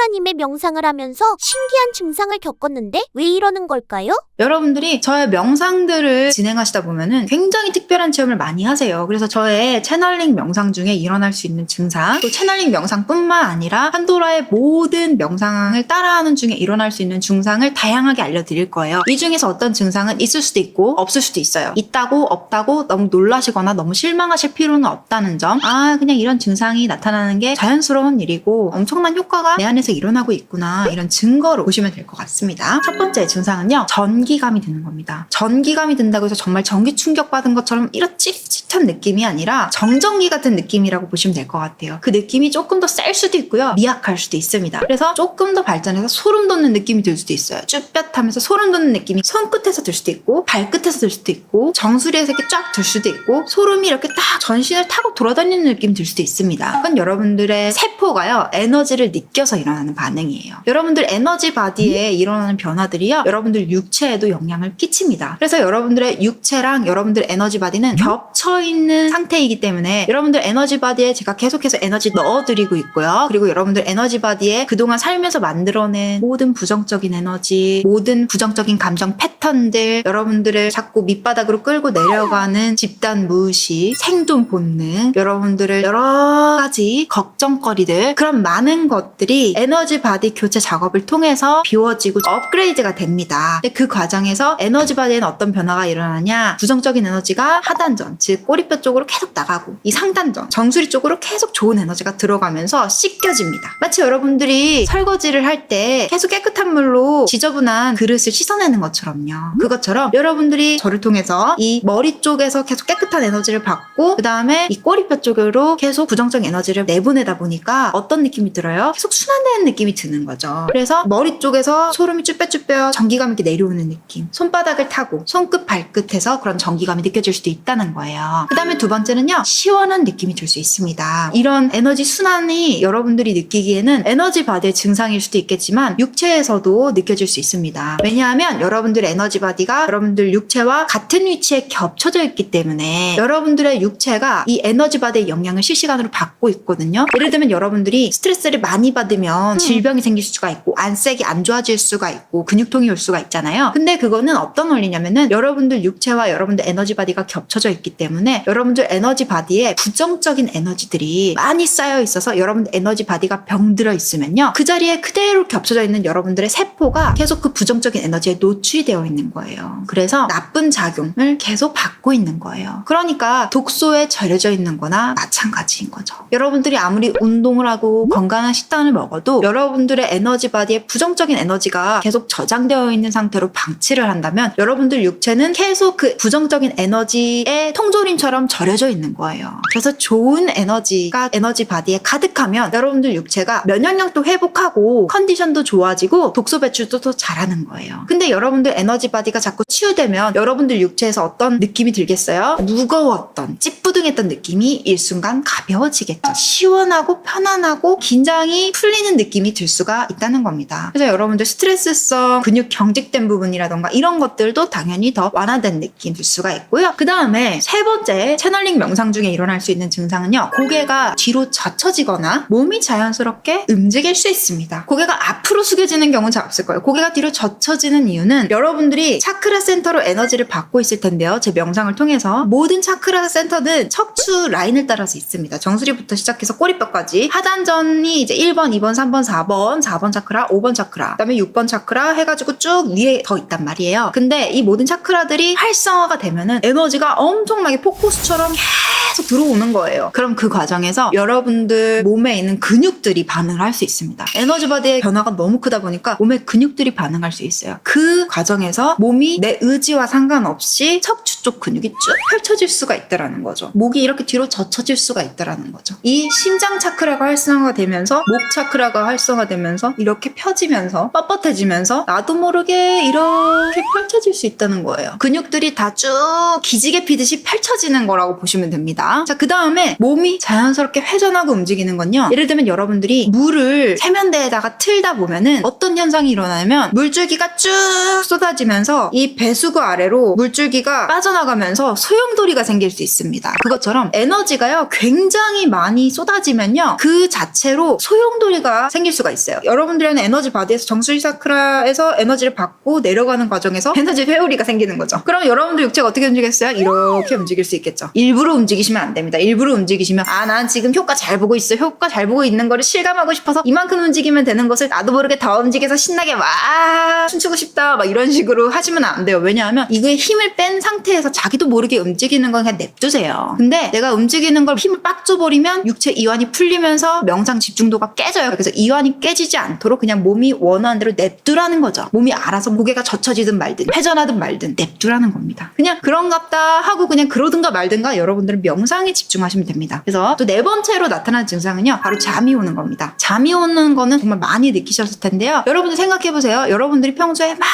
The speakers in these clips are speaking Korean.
판도라님의 명상을 하면서 신기한 증상을 겪었는데 왜 이러는 걸까요? 여러분들이 저의 명상들을 진행하시다 보면은 굉장히 특별한 체험을 많이 하세요. 그래서 저의 채널링 명상 중에 일어날 수 있는 증상, 또 채널링 명상뿐만 아니라 판도라의 모든 명상을 따라하는 중에 일어날 수 있는 증상을 다양하게 알려드릴 거예요. 이 중에서 어떤 증상은 있을 수도 있고 없을 수도 있어요. 있다고 없다고 너무 놀라시거나 너무 실망하실 필요는 없다는 점. 그냥 이런 증상이 나타나는 게 자연스러운 일이고 엄청난 효과가 내 안에서 일어나고 있구나, 이런 증거로 보시면 될 것 같습니다. 첫 번째 증상은요, 전기감이 드는 겁니다. 전기감이 든다고 해서 정말 전기 충격 받은 것처럼 이런 찝찝한 느낌이 아니라 정전기 같은 느낌이라고 보시면 될 것 같아요. 그 느낌이 조금 더 셀 수도 있고요, 미약할 수도 있습니다. 그래서 조금 더 발전해서 소름 돋는 느낌이 들 수도 있어요. 쭈뼛하면서 소름 돋는 느낌이 손끝에서 들 수도 있고 발끝에서 들 수도 있고 정수리에서 이렇게 쫙 들 수도 있고 소름이 이렇게 딱 전신을 타고 돌아다니는 느낌이 들 수도 있습니다. 그건 여러분들의 세포가요, 에너지를 느껴서 일어나는 반응이에요. 여러분들 에너지 바디에 일어나는 변화들이요, 여러분들 육체에도 영향을 끼칩니다. 그래서 여러분들의 육체랑 여러분들 에너지 바디는 겹쳐있는 상태이기 때문에 여러분들 에너지 바디에 제가 계속해서 에너지 넣어드리고 있고요. 그리고 여러분들 에너지 바디에 그동안 살면서 만들어낸 모든 부정적인 에너지, 모든 부정적인 감정 패턴들, 여러분들을 자꾸 밑바닥으로 끌고 내려가는 집단 무의식, 생존 본능, 여러분들을 여러 가지 걱정거리들, 그런 많은 것들이 에너지 바디 교체 작업을 통해서 비워지고 업그레이드가 됩니다. 근데 그 과정에서 에너지 바디에는 어떤 변화가 일어나냐, 부정적인 에너지가 하단전, 즉 꼬리뼈 쪽으로 계속 나가고 이 상단전, 정수리 쪽으로 계속 좋은 에너지가 들어가면서 씻겨집니다. 마치 여러분들이 설거지를 할 때 계속 깨끗한 물로 지저분한 그릇을 씻어내는 것처럼요. 그것처럼 여러분들이 저를 통해서 이 머리 쪽에서 계속 깨끗한 에너지를 받고 그 다음에 이 꼬리뼈 쪽으로 계속 부정적인 에너지를 내보내다 보니까 어떤 느낌이 들어요? 계속 순환되는 느낌이 드는 거죠. 그래서 머리 쪽에서 소름이 쭈뼛쭈뼛 전기감이 이렇게 내려오는 느낌, 손바닥을 타고 손끝 발끝에서 그런 전기감이 느껴질 수도 있다는 거예요. 그 다음에 두 번째는요, 시원한 느낌이 들 수 있습니다. 이런 에너지 순환이 여러분들이 느끼기에는 에너지 바디의 증상일 수도 있겠지만 육체에서도 느껴질 수 있습니다. 왜냐하면 여러분들 에너지 바디가 여러분들 육체와 같은 위치에 겹쳐져 있기 때문에 여러분들의 육체가 이 에너지 바디의 영향을 실시간으로 받고 있거든요. 예를 들면 여러분들이 스트레스를 많이 받으면 질병이 생길 수가 있고 안색이 안 좋아질 수가 있고 근육통이 올 수가 있잖아요. 근데 그거는 어떤 원리냐면은 여러분들 육체와 여러분들 에너지 바디가 겹쳐져 있기 때문에 여러분들 에너지 바디에 부정적인 에너지들이 많이 쌓여 있어서 여러분들 에너지 바디가 병들어 있으면요, 그 자리에 그대로 겹쳐져 있는 여러분들의 세포가 계속 그 부정적인 에너지에 노출이 되어 있는 거예요. 그래서 나쁜 작용을 계속 받고 있는 거예요. 그러니까 독소에 절여져 있는 거나 마찬가지인 거죠. 여러분들이 아무리 운동을 하고 건강한 식단을 먹어도 여러분들의 에너지 바디에 부정적인 에너지가 계속 저장되어 있는 상태로 방치를 한다면 여러분들 육체는 계속 그 부정적인 에너지의 통조림처럼 절여져 있는 거예요. 그래서 좋은 에너지가 에너지 바디에 가득하면 여러분들 육체가 면역력도 회복하고 컨디션도 좋아지고 독소 배출도 더 잘하는 거예요. 근데 여러분들 에너지 바디가 자꾸 치유되면 여러분들 육체에서 어떤 느낌이 들겠어요? 무거웠던, 찌뿌둥했던 느낌이 일순간 가벼워지겠죠. 시원하고 편안하고 긴장이 풀리는 느낌이 들 수가 있다는 겁니다. 그래서 여러분들 스트레스성 근육 경직된 부분이라던가 이런 것들도 당연히 더 완화된 느낌 들 수가 있고요. 그 다음에 세 번째 채널링 명상 중에 일어날 수 있는 증상은요, 고개가 뒤로 젖혀지거나 몸이 자연스럽게 움직일 수 있습니다. 고개가 앞으로 숙여지는 경우는 잘 없을 거예요. 고개가 뒤로 젖혀지는 이유는 여러분들이 차크라 센터로 에너지를 받고 있을 텐데요, 제 명상을 통해서 모든 차크라 센터는 척추 라인을 따라서 있습니다. 정수리부터 시작해서 꼬리뼈까지 하단전이 이제 1번, 2번, 3번, 4번 차크라, 5번 차크라, 그 다음에 6번 차크라 해가지고 쭉 위에 더 있단 말이에요. 근데 이 모든 차크라들이 활성화가 되면은 에너지가 엄청나게 폭포수처럼 계속 들어오는 거예요. 그럼 그 과정에서 여러분들 몸에 있는 근육들이 반응을 할 수 있습니다. 에너지 바디의 변화가 너무 크다 보니까 몸의 근육들이 반응할 수 있어요. 그 과정에서 몸이 내 의지와 상관없이 척추 쪽 근육이 쭉 펼쳐질 수가 있다라는 거죠. 목이 이렇게 뒤로 젖혀질 수가 있다라는 거죠. 이 심장 차크라가 활성화가 되면서 목 차크라가 활성화되면서 이렇게 펴지면서 뻣뻣해지면서 나도 모르게 이렇게 펼쳐질 수 있다는 거예요. 근육들이 다 쭉 기지개 피듯이 펼쳐지는 거라고 보시면 됩니다. 자, 그 다음에 몸이 자연스럽게 회전하고 움직이는 건요, 예를 들면 여러분들이 물을 세면대에다가 틀다 보면은 어떤 현상이 일어나냐면 물줄기가 쭉 쏟아지면서 이 배수구 아래로 물줄기가 빠져나가면서 소용돌이가 생길 수 있습니다. 그것처럼 에너지가요 굉장히 많이 쏟아지면요 그 자체로 소용돌이가 생길 수가 있어요. 여러분들은 에너지 바디에서 정수리 사크라에서 에너지를 받고 내려가는 과정에서 에너지 회오리가 생기는 거죠. 그럼 여러분들 육체가 어떻게 움직이겠어요? 이렇게 움직일 수 있겠죠. 일부러 움직이시면 안 됩니다. 일부러 움직이시면 난 지금 효과 잘 보고 있어. 효과 잘 보고 있는 거를 실감하고 싶어서 이만큼 움직이면 되는 것을 나도 모르게 더 움직여서 신나게 막 춤추고 싶다 막 이런 식으로 하시면 안 돼요. 왜냐하면 이거에 힘을 뺀 상태에서 자기도 모르게 움직이는 건 그냥 냅두세요. 근데 내가 움직이는 걸 힘을 빡 줘버리면 육체 이완이 풀리면서 명상 집중도가 깨져요. 그래서 이완이 깨지지 않도록 그냥 몸이 원하는 대로 냅두라는 거죠. 몸이 알아서 고개가 젖혀지든 말든 회전하든 말든 냅두라는 겁니다. 그냥 그런갑다 하고 그냥 그러든가 말든가 여러분들은 명상에 집중하시면 됩니다. 그래서 또 네 번째로 나타나는 증상은요 바로 잠이 오는 겁니다. 잠이 오는 거는 정말 많이 느끼셨을 텐데요. 여러분들 생각해보세요. 여러분들이 평소에 막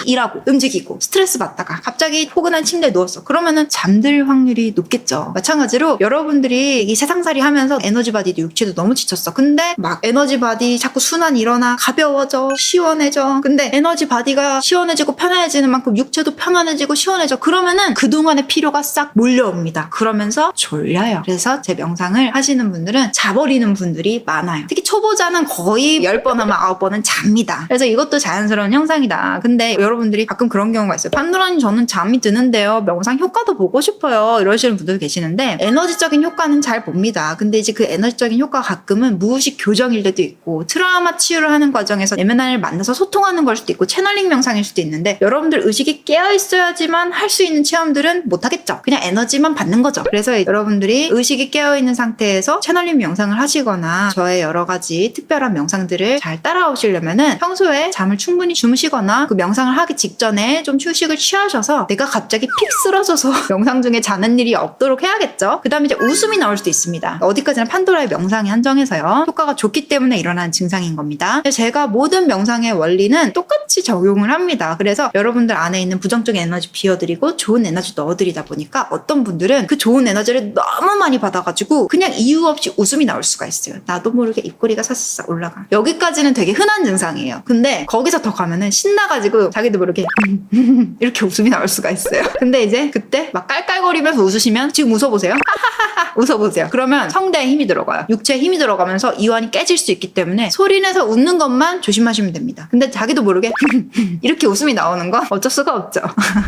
일하고 움직이고 스트레스 받다가 갑자기 포근한 침대에 누웠어. 그러면은 잠들 확률이 높겠죠. 마찬가지로 여러분들이 이 세상살이 하면서 에너지 바디도 육체도 너무 지쳤어. 근데 막 에너지 바디 자꾸 순환 일어나 가벼워져 시원해져. 근데 에너지 바디가 시원해지고 편안해지는 만큼 육체도 편안해지고 시원해져. 그러면은 그동안의 피로가 싹 몰려옵니다. 그러면서 졸려요. 그래서 제 명상을 하시는 분들은 자버리는 분들이 많아요. 특히 초보자는 거의 10번 하면 9번은 잡니다. 그래서 이것도 자연스러운 현상이다. 근데 여러분들이 가끔 그런 경우가 있어요. 판도라님 저는 잠이 드는데요. 명상 효과도 보고 싶어요. 이러시는 분들도 계시는데 에너지적인 효과는 잘 봅니다. 근데 이제 그 에너지적인 효과가 가끔은 무의식 교정일 때도 있고 트라우마 치유를 하는 과정에서 내면을 만나서 소통하는 걸 수도 있고 채널링 명상일 수도 있는데 여러분들 의식이 깨어있어야지만 할 수 있는 체험들은 못하겠죠. 그냥 에너지만 받는 거죠. 그래서 여러분들이 의식이 깨어있는 상태에서 채널링 명상을 하시거나 저의 여러 가지 특별한 명상들을 잘 따라오시려면은 평소에 잠을 충분히 주무시거나 그 명상을 하기 직전에 좀 휴식을 취하셔서 내가 갑자기 픽 쓰러져서 명상 중에 자는 일이 없도록 해야겠죠. 그 다음에 이제 웃음이 나올 수도 있습니다. 어디까지나 판도라의 명상에 한정해서요. 효과가 좋기 때문에 일어나는 증상인 겁니다. 제가 모든 명상의 원리는 똑같이 적용을 합니다. 그래서 여러분들 안에 있는 부정적인 에너지 비워드리고 좋은 에너지 넣어드리다 보니까 어떤 분들은 그 좋은 에너지를 너무 많이 받아가지고 그냥 이유 없이 웃음이 나올 수가 있어요. 나도 모르게 입꼬리가 싹싹 올라가. 여기까지는 되게 흔한 증상이에요. 근데 거기서 더 가면은 신나가지고 자기도 모르게 이렇게 웃음이 나올 수가 있어요. 근데 이제 그때 막 깔깔거리면서 웃으시면 지금 웃어보세요. 웃어보세요. 그러면 성대에 힘이 들어가요. 육체에 힘이 들어가면서 이완이 깨질 수 있기 때문에 소리내서 웃는 것만 조심하시면 됩니다. 근데 자기도 모르게 이렇게 웃음이 나오는 건 어쩔 수가 없죠.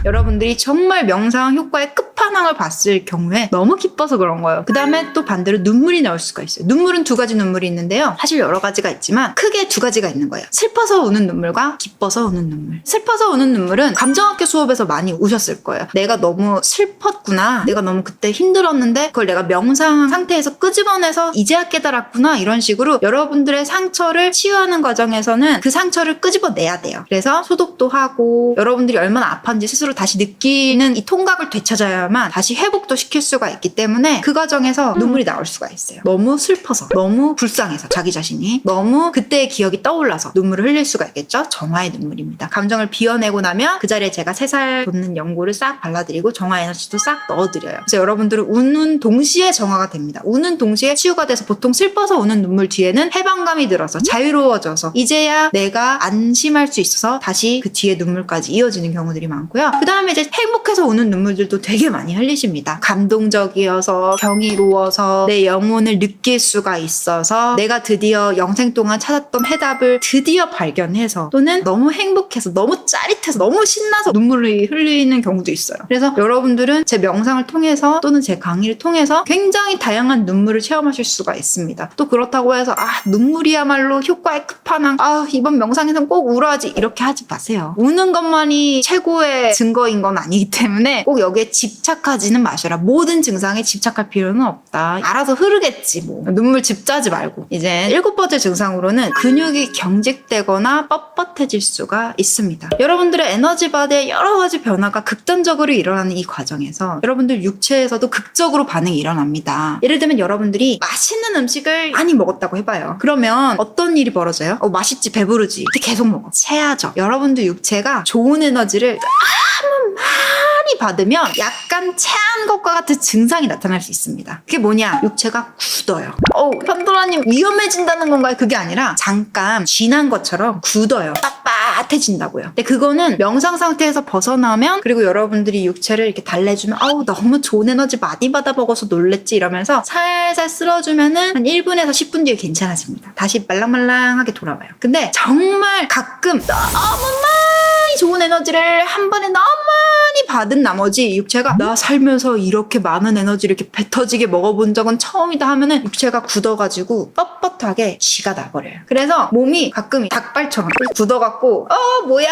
여러분들이 정말 명상 효과의 끝판왕을 봤을 경우에 너무 기뻐서 그런 거예요. 그 다음에 또 반대로 눈물이 나올 수가 있어요. 눈물은 두 가지 눈물이 있는데요. 사실 여러 가지가 있지만 크게 두 가지가 있는 거예요. 슬퍼서 우는 눈물과 기뻐서 우는 눈물. 슬퍼서 우는 눈물은 감정학교 수업에서 많이 우셨을 거예요. 내가 너무 슬펐구나. 내가 너무 그때 힘들었는데 그걸 내가 명상 상태에서 끄집어내서 이제야 깨달았구나. 이런 식으로 여러분들의 상처를 치유하는 과정에서는 그 상처를 끄집어내야 돼요. 그래서 소독도 하고 여러분들이 얼마나 아팠는지 스스로 다시 느끼는 이 통각을 되찾아야만 다시 회복도 시킬 수가 있기 때문에 그 과정에서 눈물이 나올 수가 있어요. 너무 슬퍼서 너무 불쌍해서 자기 자신이 너무 그때의 기억이 떠올라서 눈물을 흘릴 수가 있겠죠. 정화의 눈물입니다. 감정을 비워내고 나면 그 자리에 제가 3살 돋는 연고를 싹 발라드리고 정화 에너지도 싹 넣어드려요. 그래서 여러분들은 우는 동시에 정화가 됩니다. 우는 동시에 치유가 돼서 보통 슬퍼서 우는 눈물 뒤에는 해방감이 들어서 자유로워져서 이제야 내가 안심할 수 있어서 다시 그 뒤에 눈물까지 이어지는 경우들이 많고요. 그 다음에 이제 행복해서 우는 눈물들도 되게 많이 흘리십니다. 감동적이어서 경이로워서 내 영혼을 느낄 수가 있어서 내가 드디어 영생 동안 찾았던 해답을 드디어 발견해서 또는 너무 행복해서 너무 짜릿해서 너무 신나서 눈물이 흘리는 경우도 있어요. 그래서 여러분들은 제 명상을 통해서 또는 제 강의를 통해서 굉장히 다양한 눈물을 체험하실 수가 있습니다. 또 그렇다고 해서 눈물이야말로 효과의 끝판왕 이번 명상에서는 꼭 울어야지 이렇게 하지 마세요. 우는 것만이 최고의 증거인 건 아니기 때문에 꼭 여기에 집착하지는 마셔라. 모든 증상에 집착할 필요는 없다. 알아서 흐르겠지 뭐. 눈물 집자지 말고. 이제 7번째 증상으로는 근육이 경직되거나 뻣뻣해질 수가 있습니다. 여러분들의 에너지 바디에 여러 가지 변화가 극단적으로 일어나는 이 과정에서 여러분들 육체에서도 극적으로 반응이 일어납니다. 예를 들면 여러분들이 맛있는 음식을 많이 먹었다고 해봐요. 그러면 어떤 일이 벌어져요? 맛있지, 배부르지. 근데 계속 먹어. 체하죠. 여러분들 육체가 좋은 에너지를 너무 많이 받으면 약간 체한 것과 같은 증상이 나타날 수 있습니다. 그게 뭐냐? 육체가 굳어요. 판도라님 위험해진다는 건가요? 그게 아니라 잠깐 쥐난 것처럼 굳어요. 나태해진다고요. 근데 그거는 명상 상태에서 벗어나면, 그리고 여러분들이 육체를 이렇게 달래주면 아우 너무 좋은 에너지 많이 받아 먹어서 놀랬지 이러면서 살살 쓸어주면은 한 1분에서 10분 뒤에 괜찮아집니다. 다시 말랑말랑하게 돌아와요. 근데 정말 가끔 너무 많이 좋은 에너지를 한 번에 너무 많이 받은 나머지 육체가 나 살면서 이렇게 많은 에너지를 이렇게 배 터지게 먹어본 적은 처음이다 하면은 육체가 굳어가지고 뻣뻣하게 쥐가 나버려요. 그래서 몸이 가끔 닭발처럼 굳어갖고 뭐야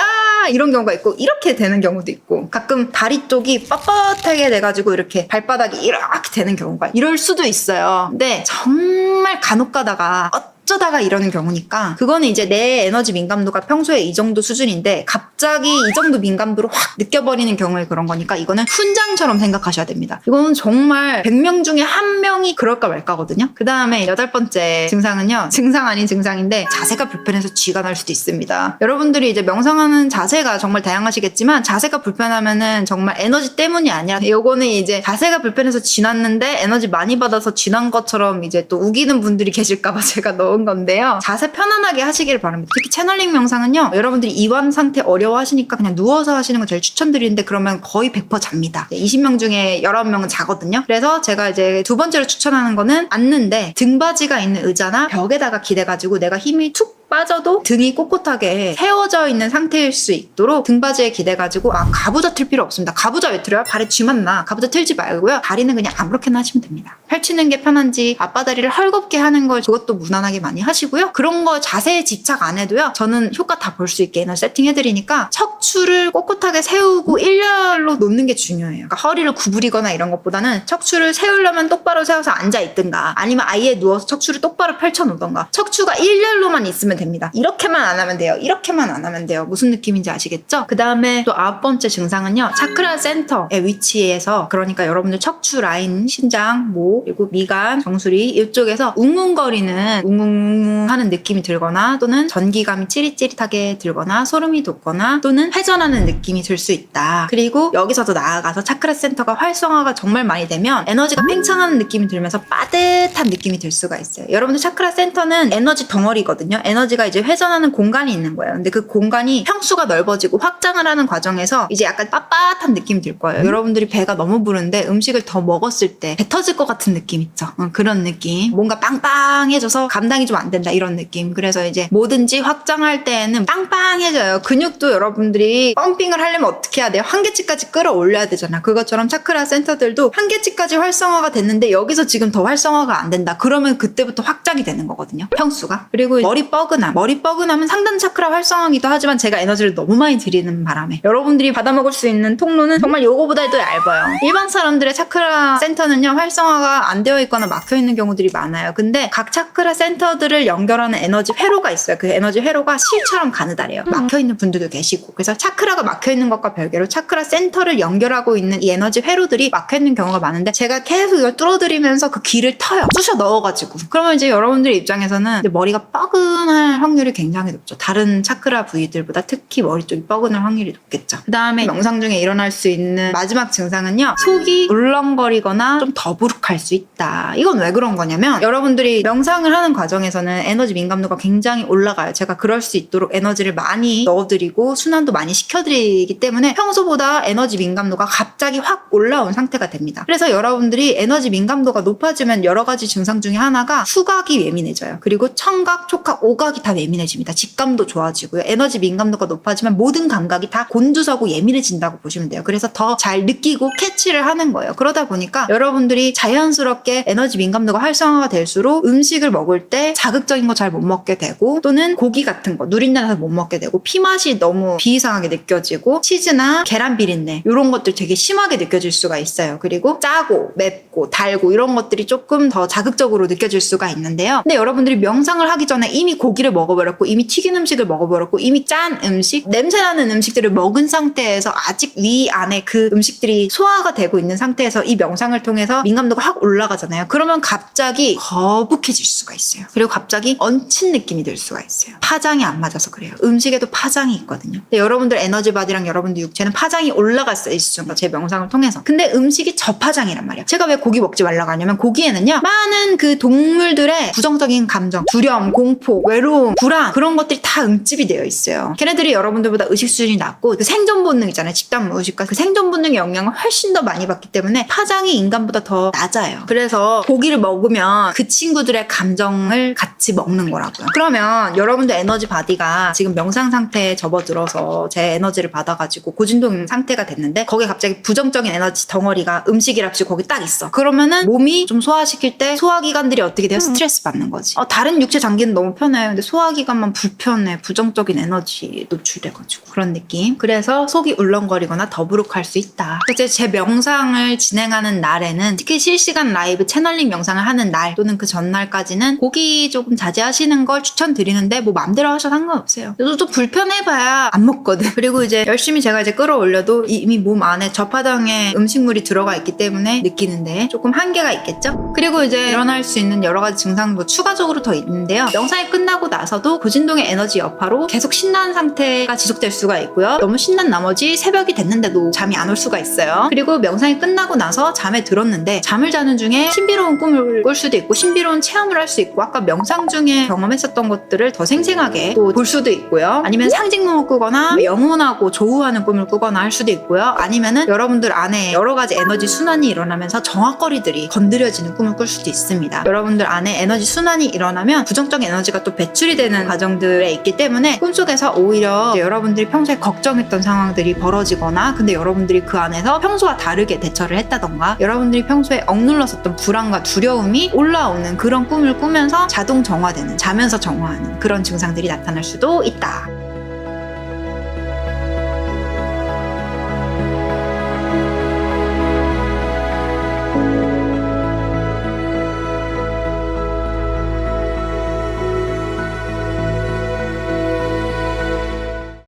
이런 경우가 있고, 이렇게 되는 경우도 있고, 가끔 다리 쪽이 뻣뻣하게 돼가지고 이렇게 발바닥이 이렇게 되는 경우가 이럴 수도 있어요. 근데 정말 간혹 가다가 어쩌다가 이러는 경우니까, 그거는 이제 내 에너지 민감도가 평소에 이 정도 수준인데 갑자기 이 정도 민감도를 확 느껴버리는 경우에 그런 거니까, 이거는 훈장처럼 생각하셔야 됩니다. 이거는 정말 100명 중에 1명이 그럴까 말까거든요. 그 다음에 8번째 증상은요, 증상 아닌 증상인데 자세가 불편해서 쥐가 날 수도 있습니다. 여러분들이 이제 명상하는 자세가 정말 다양하시겠지만, 자세가 불편하면은 정말 에너지 때문이 아니라, 요거는 이제 자세가 불편해서 쥐났는데 에너지 많이 받아서 쥐난 것처럼 이제 또 우기는 분들이 계실까봐 제가 넣은 건데요. 자세 편안하게 하시길 바랍니다. 특히 채널링 명상은요, 여러분들이 이완 상태 어려워하시니까 그냥 누워서 하시는 거 제일 추천드리는데, 그러면 거의 100% 잡니다. 20명 중에 11명은 자거든요. 그래서 제가 이제 두 번째로 추천하는 거는 앉는데 등받이가 있는 의자나 벽에다가 기대가지고 내가 힘이 툭 빠져도 등이 꼿꼿하게 세워져 있는 상태일 수 있도록 등받이에 기대가지고, 가부좌 틀 필요 없습니다. 가부좌 왜 틀어요? 발에 쥐만 나. 가부좌 틀지 말고요. 다리는 그냥 아무렇게나 하시면 됩니다. 펼치는 게 편한지 앞바다리를 헐겁게 하는 걸 그것도 무난하게 많이 하시고요. 그런 거 자세에 집착 안 해도요, 저는 효과 다 볼 수 있게 에너지 세팅해드리니까 척추를 꼿꼿하게 세우고 일렬로 놓는 게 중요해요. 그러니까 허리를 구부리거나 이런 것보다는 척추를 세우려면 똑바로 세워서 앉아있든가, 아니면 아예 누워서 척추를 똑바로 펼쳐놓던가, 척추가 일렬로만 있으면 됩니다. 이렇게만 안 하면 돼요. 이렇게만 안 하면 돼요. 무슨 느낌인지 아시겠죠? 그 다음에 또 9번째 증상은요, 차크라 센터의 위치에서, 그러니까 여러분들 척추 라인, 신장, 목, 그리고 미간, 정수리 이쪽에서 웅웅거리는, 웅웅 하는 느낌이 들거나, 또는 전기감이 찌릿찌릿하게 들거나, 소름이 돋거나, 또는 회전하는 느낌이 들 수 있다. 그리고 여기서도 나아가서 차크라 센터가 활성화가 정말 많이 되면 에너지가 팽창하는 느낌이 들면서 빠듯한 느낌이 들 수가 있어요. 여러분들 차크라 센터는 에너지 덩어리거든요. 에너지가 이제 회전하는 공간이 있는 거예요. 근데 그 공간이 평수가 넓어지고 확장을 하는 과정에서 이제 약간 빳빳한 느낌이 들 거예요. 여러분들이 배가 너무 부른데 음식을 더 먹었을 때 배 터질 것 같은 느낌 있죠? 그런 느낌. 뭔가 빵빵해져서 감당이 좀 안 된다, 이런 느낌. 그래서 이제 뭐든지 확장할 때에는 빵빵해져요. 근육도 여러분들이 펌핑을 하려면 어떻게 해야 돼요? 한계치까지 끌어올려야 되잖아. 그것처럼 차크라 센터들도 한계치까지 활성화가 됐는데 여기서 지금 더 활성화가 안 된다. 그러면 그때부터 확장이 되는 거거든요. 평수가. 그리고 머리 뻐근함은 상단 차크라 활성화기도 하지만 제가 에너지를 너무 많이 드리는 바람에 여러분들이 받아먹을 수 있는 통로는 정말 요거보다도 얇아요. 일반 사람들의 차크라 센터는요, 활성화가 안 되어 있거나 막혀 있는 경우들이 많아요. 근데 각 차크라 센터들을 연결하는 에너지 회로가 있어요. 그 에너지 회로가 실처럼 가느다래요. 막혀 있는 분들도 계시고. 그래서 차크라가 막혀 있는 것과 별개로 차크라 센터를 연결하고 있는 이 에너지 회로들이 막혀 있는 경우가 많은데, 제가 계속 이걸 뚫어드리면서 그 길을 터요. 쑤셔 넣어가지고. 그러면 이제 여러분들 입장에서는 이제 머리가 뻐근할 확률이 굉장히 높죠. 다른 차크라 부위들보다 특히 머리 쪽이 뻐근할 확률이 높겠죠. 그 다음에 명상 중에 일어날 수 있는 마지막 증상은요, 속이 울렁거리거나 좀 더부룩할 수 있다. 이건 왜 그런 거냐면, 여러분들이 명상을 하는 과정에서는 에너지 민감도가 굉장히 올라가요. 제가 그럴 수 있도록 에너지를 많이 넣어드리고 순환도 많이 시켜드리기 때문에 평소보다 에너지 민감도가 갑자기 확 올라온 상태가 됩니다. 그래서 여러분들이 에너지 민감도가 높아지면 여러 가지 증상 중에 하나가 후각이 예민해져요. 그리고 청각, 촉각, 오각이 다 예민해집니다. 직감도 좋아지고요. 에너지 민감도가 높아지면 모든 감각이 다 곤두서고 예민해진다고 보시면 돼요. 그래서 더 잘 느끼고 캐치를 하는 거예요. 그러다 보니까 여러분들이 자연스럽게 에너지 민감도가 활성화가 될수록 음식을 먹을 때 자극적인 거 잘 못 먹게 되고, 또는 고기 같은 거 누린내나서 못 먹게 되고, 피맛이 너무 비이상하게 느껴지고, 치즈나 계란 비린내 이런 것들 되게 심하게 느껴질 수가 있어요. 그리고 짜고 맵고 달고 이런 것들이 조금 더 자극적으로 느껴질 수가 있는데요. 근데 여러분들이 명상을 하기 전에 이미 고기를 먹어버렸고, 이미 튀긴 음식을 먹어버렸고, 이미 짠 음식, 냄새나는 음식들을 먹은 상태에서 아직 위 안에 그 음식들이 소화가 되고 있는 상태에서 이 명상을 통해서 민감도가 확 올라가잖아요. 그러면 갑자기 거북해질 수가 있어요. 그리고 갑자기 얹힌 느낌이 들 수가 있어요. 파장이 안 맞아서 그래요. 음식에도 파장이 있거든요. 근데 여러분들 에너지 바디랑 여러분들 육체는 파장이 올라갈 수 있습니다. 제 명상을 통해서. 근데 음식이 저파장이란 말이에요. 제가 왜 고기 먹지 말라고 하냐면, 고기에는요, 많은 그 동물들의 부정적인 감정, 두려움, 공포, 외로움, 외로움, 불안 그런 것들이 다 응집이 되어 있어요. 걔네들이 여러분들보다 의식 수준이 낮고 그 생존 본능 있잖아요. 집단 무의식과 그 생존 본능의 영향을 훨씬 더 많이 받기 때문에 파장이 인간보다 더 낮아요. 그래서 고기를 먹으면 그 친구들의 감정을 같이 먹는 거라고요. 그러면 여러분들 에너지 바디가 지금 명상 상태에 접어들어서 제 에너지를 받아가지고 고진동 상태가 됐는데 거기에 갑자기 부정적인 에너지 덩어리가 음식이랍시고 거기 딱 있어. 그러면은 몸이 좀 소화시킬 때 소화기관들이 어떻게 돼요? 스트레스 받는 거지. 다른 육체 장기는 너무 편해요. 근데 소화기관만 불편해. 부정적인 에너지 노출돼가지고 그런 느낌. 그래서 속이 울렁거리거나 더부룩할 수 있다. 그래서 제 명상을 진행하는 날에는 특히 실시간 라이브 채널링 명상을 하는 날 또는 그 전날까지는 고기 조금 자제하시는 걸 추천드리는데 뭐 맘대로 하셔도 상관없어요. 그래도 또 불편해봐야 안 먹거든. 그리고 이제 열심히 제가 이제 끌어올려도 이미 몸 안에 저파당에 음식물이 들어가 있기 때문에 느끼는데 조금 한계가 있겠죠? 그리고 이제 일어날 수 있는 여러 가지 증상도 추가적으로 더 있는데요. 명상이 끝나고 나서도 고진동의 에너지 여파로 계속 신난 상태가 지속될 수가 있고요. 너무 신난 나머지 새벽이 됐는데도 잠이 안 올 수가 있어요. 그리고 명상이 끝나고 나서 잠에 들었는데 잠을 자는 중에 신비로운 꿈을 꿀 수도 있고 신비로운 체험을 할 수 있고 아까 명상 중에 경험했었던 것들을 더 생생하게 또 볼 수도 있고요. 아니면 상징몽을 꾸거나 영혼하고 조우하는 꿈을 꾸거나 할 수도 있고요. 아니면은 여러분들 안에 여러 가지 에너지 순환이 일어나면서 정확거리들이 건드려지는 꿈을 꿀 수도 있습니다. 여러분들 안에 에너지 순환이 일어나면 부정적인 에너지가 또 배출이 되는 과정들에 있기 때문에 꿈속에서 오히려 여러분들이 평소에 걱정했던 상황들이 벌어지거나 근데 여러분들이 그 안에서 평소와 다르게 대처를 했다던가 여러분들이 평소에 억눌렀었던 불안과 두려움이 올라오는 그런 꿈을 꾸면서 자동 정화되는 자면서 정화하는 그런 증상들이 나타날 수도 있다.